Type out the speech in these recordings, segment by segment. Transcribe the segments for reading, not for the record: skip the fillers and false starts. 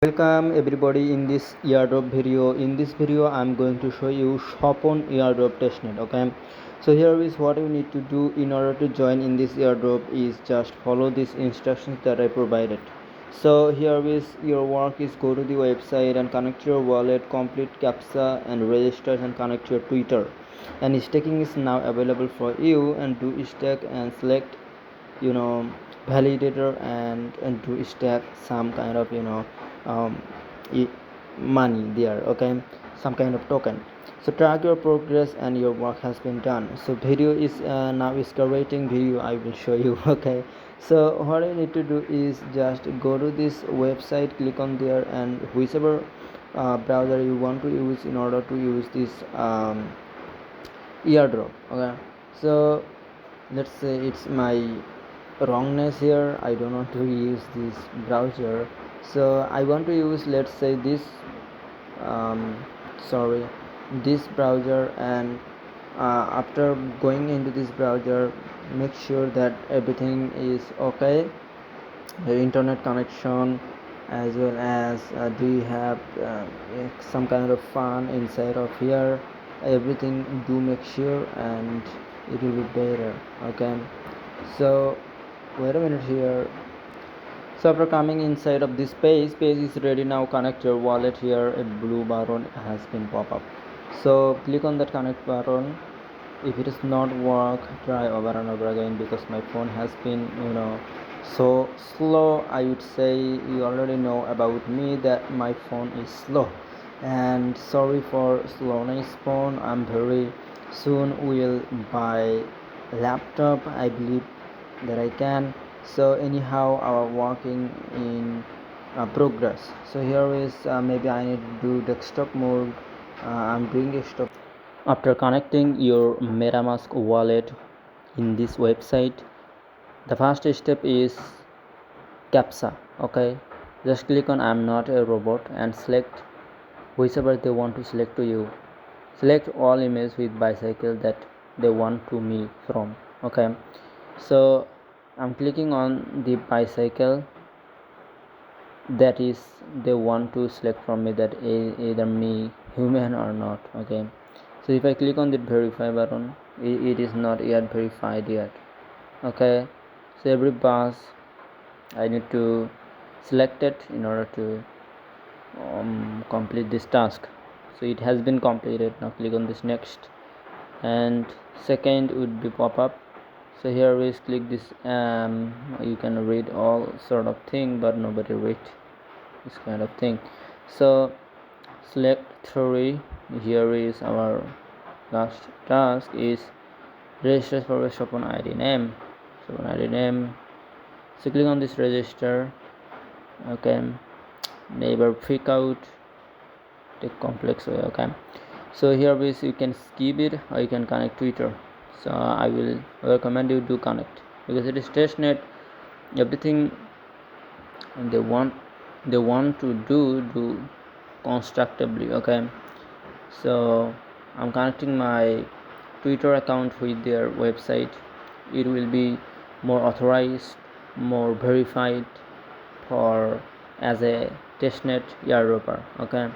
Welcome everybody in this airdrop video. In this video I'm going to show you Sophon Airdrop Testnet. Okay, so here is what you need to do in order to join in this airdrop is just follow these instructions that I provided. So here is your work is go to the website and connect your wallet, complete captcha and register and connect your Twitter, and staking is now available for you, and do stake and select validator and to stack some kind of um, money there. Okay, some kind of token. So track your progress and your work has been done. So video is now is creating video I will show you. Okay, so what you need to do is just go to this website, click on there, and whichever browser you want to use in order to use this airdrop. Okay, so let's say it's my wrongness here, I don't want to use this browser, so I want to use, let's say, this um, sorry this browser. And after going into this browser, make sure that everything is okay, the internet connection, as well as do you have some kind of fun inside of here, everything do make sure, and it will be better. Okay, so wait a minute here. So after coming inside of this page is ready. Now connect your wallet. Here a blue button has been pop up, so click on that connect button. If it does not work, try over and over again, because my phone has been so slow. I would say you already know about me that my phone is slow, and sorry for slowness phone. I'm very soon will buy laptop, I believe that I can. So anyhow, our working in progress. So here is maybe I need to do desktop mode. I'm doing desktop. After connecting your MetaMask wallet in this website, the first step is captcha. Okay, just click on I'm not a robot and select whichever they want to select to you. Select all images with bicycle that they want to me from. Okay, so I'm clicking on the bicycle that is they want to select from me, that either me human or not. Okay, so if I click on the verify button, it is not yet verified yet. Okay, so every bus I need to select it in order to complete this task. So it has been completed. Now click on this next, and second would be pop up. So here is click this, you can read all sort of thing, but nobody read this kind of thing. So select 3. Here is our last task is register for a Sophon ID name. So click on this register. Okay, never freak out, take complex way. Okay, so here is you can skip it or you can connect Twitter. So I will recommend you to connect, because it is testnet. Everything they want to do constructively. Okay, so I'm connecting my Twitter account with their website. It will be more authorized, more verified for as a testnet airdropper. Okay,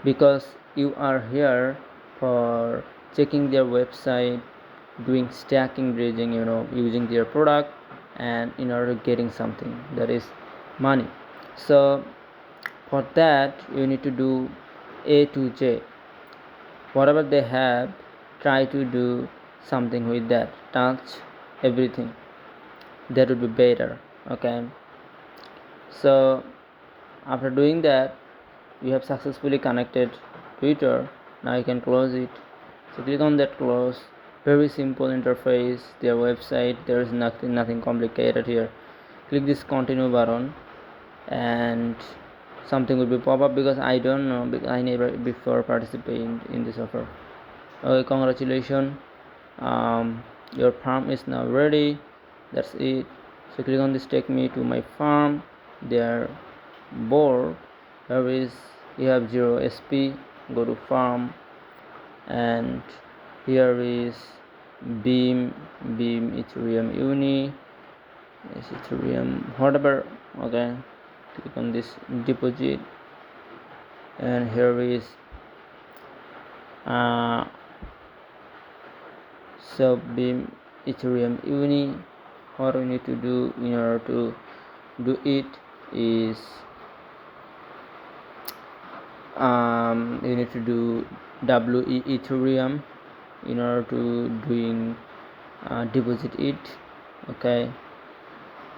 because you are here for checking their website, doing stacking, bridging, using their product, and in order getting something, that is money. So for that you need to do A to J, whatever they have, try to do something with that, touch everything, that would be better. Okay, so after doing that, you have successfully connected Twitter. Now you can close it. So click on that close. Very simple interface, their website. There is nothing complicated here. Click this continue button, and something will be pop up, because I don't know, because I never before participated in this offer. Okay, congratulations, your farm is now ready. That's it. So click on this, take me to my farm. Their board, here is you have 0 SP, go to farm, and here is beam Ethereum uni, yes, Ethereum whatever. Okay, click on this deposit, and here is Subbeam Ethereum Uni. What we need to do in order to do it is you need to do WE Ethereum in order to doing deposit it. Okay,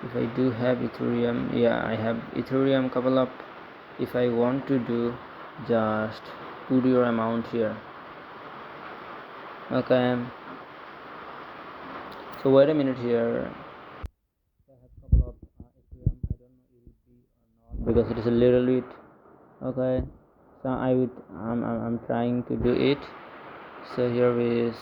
if I do have Ethereum, yeah, I have Ethereum couple up. If I want to do, just put your amount here. Okay, so wait a minute here. I have couple of Ethereum. I don't know it will be or not because it is a little bit. Okay, so I'm trying to do it. So here is,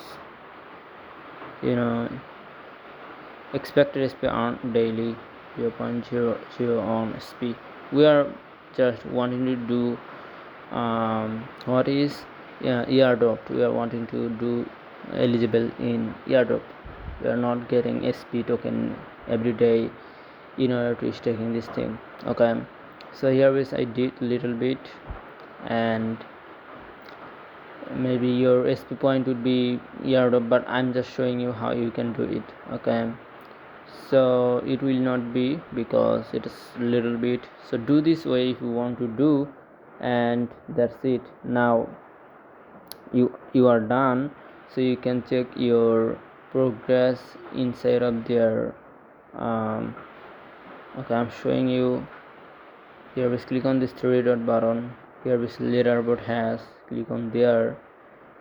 expected SP on daily 0.00 on SP. We are just wanting to do what is airdrop. We are wanting to do eligible in airdrop. We are not getting SP token every day in order to staking this thing. Okay, so here is I did little bit, and maybe your SP point would be airdrop, but I'm just showing you how you can do it. Okay, so it will not be because it is little bit. So do this way if you want to do, and that's it. Now you are done, so you can check your progress inside of their okay, I'm showing you. Here is click on this three dot button. Here is leaderboard has, click on there,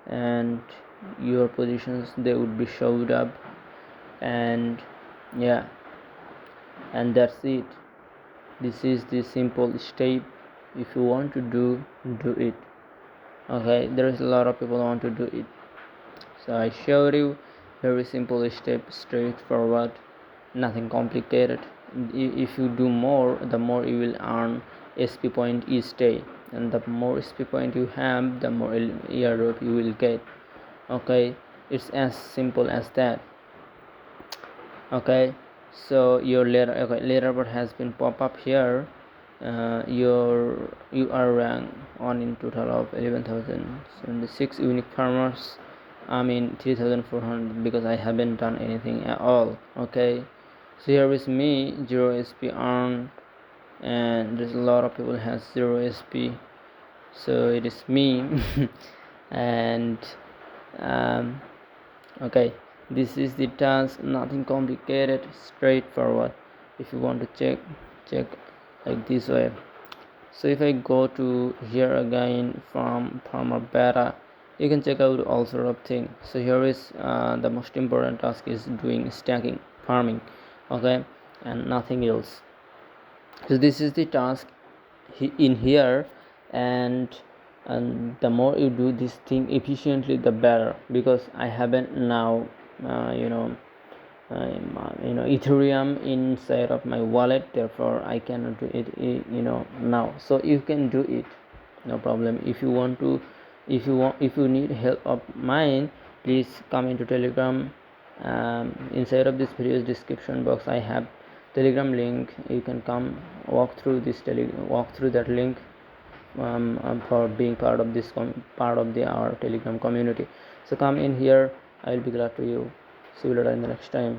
and your positions they would be showed up, and yeah, and that's it. This is the simple step. If you want to do it. Okay, there is a lot of people want to do it, so I showed you very simple step, straightforward, nothing complicated. If you do more, the more you will earn SP point each day, and the more SP point you have, the more airdrop you will get. Okay, it's as simple as that. Okay, so your leaderboard has been pop up here. You are ranked on in total of 11,076 unique farmers. I mean 3,400 because I haven't done anything at all. Okay, so here is me, 0 SP earned, and there's a lot of people has 0 SP, so it is me. And okay, this is the task, nothing complicated, straightforward. If you want to check like this way. So if I go to here again from farmer beta, you can check out all sort of thing. So here is the most important task is doing stacking farming. Okay, and nothing else. So this is the task in here, and the more you do this thing efficiently, the better, because I haven't now Ethereum inside of my wallet, therefore I cannot do it now. So you can do it, no problem. If you want to, if you need help of mine, please come into Telegram. Inside of this video's description box I have Telegram link. You can come walk through that link, for being part of this part of our Telegram community. So come in here, I will be glad to you. See you later in the next time.